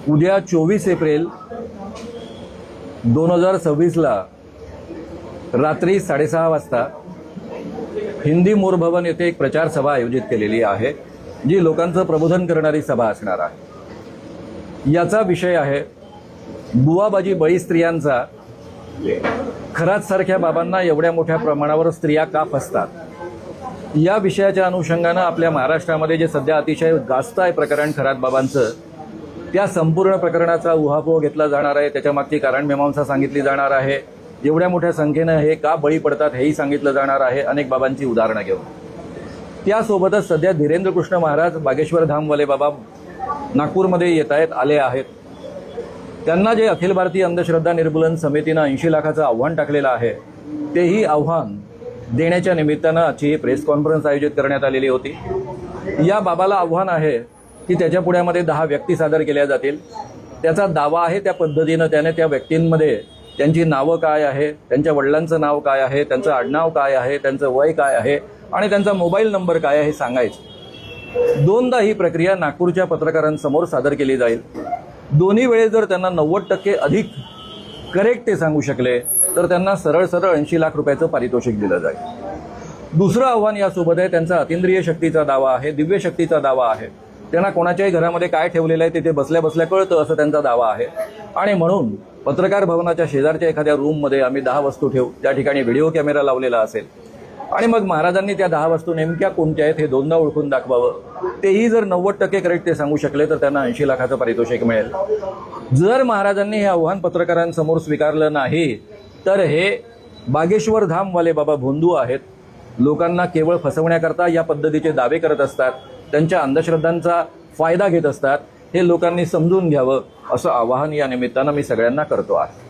उद्या 24 एप्रिल 2026ला रात्री 6:30 वाजता हिंदी मोर भवन येथे एक प्रचार सभा आयोजित केलेली आहे, जी लोकांचं प्रबोधन करणारी सभा असणार आहे। याचा विषय आहे बुवाबाजी बळी स्त्रियांचा, खरात सारख्या बाबांना एवढ्या मोठ्या प्रमाणावर स्त्रिया का फसतात। या विषयाच्या अनुषंगानं आपल्या महाराष्ट्रामध्ये जे सध्या अतिशय गाजत आहे प्रकरण खरात बाबांचं, त्या संपूर्ण प्रकरणाचा उहापोह घेतला जाणार आहे। त्याच्या मागची कारणमीमांसा सांगितली जाणार आहे। एवढ्या मोठ्या संख्येनं हे का बळी पडतात हेही सांगितलं जाणार आहे, अनेक बाबांची उदाहरणं घेऊन। त्यासोबतच सध्या धीरेंद्र कृष्ण महाराज बागेश्वर धामवाले बाबा नागपूरमध्ये आले आहेत। त्यांना जे अखिल भारतीय अंधश्रद्धा निर्मूलन समितीनं 80 लाखाचं आव्हान टाकलेलं आहे, तेही आव्हान देण्याच्या निमित्तानं आजची प्रेस कॉन्फरन्स आयोजित करण्यात आलेली होती। या बाबाला आव्हान आहे की त्याच्या पुढ्यामध्ये 10 व्यक्ती सादर केल्या जातील। त्याचा दावा आहे त्या पद्धतीनं त्याने त्या व्यक्तींमध्ये त्यांची नावं काय आहे, त्यांच्या वडिलांचं नाव काय आहे, त्यांचं आडनाव काय आहे, त्यांचं वय काय आहे आणि त्यांचा मोबाईल नंबर काय आहे हे सांगायचं। दोनदा ही प्रक्रिया नागपूरच्या पत्रकारांसमोर सादर केली जाईल। दोन्ही वेळेस जर त्यांना 90% अधिक करेक्ट ते सांगू शकले तर त्यांना सरळ 80 लाख रुपयाचं पारितोषिक दिलं जाईल। दुसरं आव्हान यासोबत आहे त्यांचा अतिंद्रिय शक्तीचा दावा आहे, दिव्य शक्तीचा दावा आहे। त्यांना कोणाच्याही घरामध्ये काय ठेवलेलं आहे ते बसल्या बसल्या कळतं असं त्यांचा दावा आहे। आणि म्हणून पत्रकार भवनाच्या शेजारच्या एखाद्या रूममध्ये आम्ही 10 वस्तू ठेवू, त्या ठिकाणी व्हिडिओ कॅमेरा लावलेला असेल आणि मग महाराजांनी त्या 10 वस्तू नेमक्या कोणत्या आहेत हे दोनदा ओळखून दाखवावं। तेही जर 90% करेक्ट ते सांगू शकले तर त्यांना 80 लाखाचं पारितोषिक मिळेल। जर महाराजांनी हे आव्हान पत्रकारांसमोर स्वीकारलं नाही तर हे बागेश्वर धामवाले बाबा भोंदू आहेत। लोकांना केवळ फसवण्याकरता या पद्धतीचे दावे करत असतात, त्यांच्या अंधश्रद्धांचा फायदा घेत असतात। हे लोकांनी समजून घ्यावं असं आवाहन या निमित्तानं मी सगळ्यांना करतो आहे।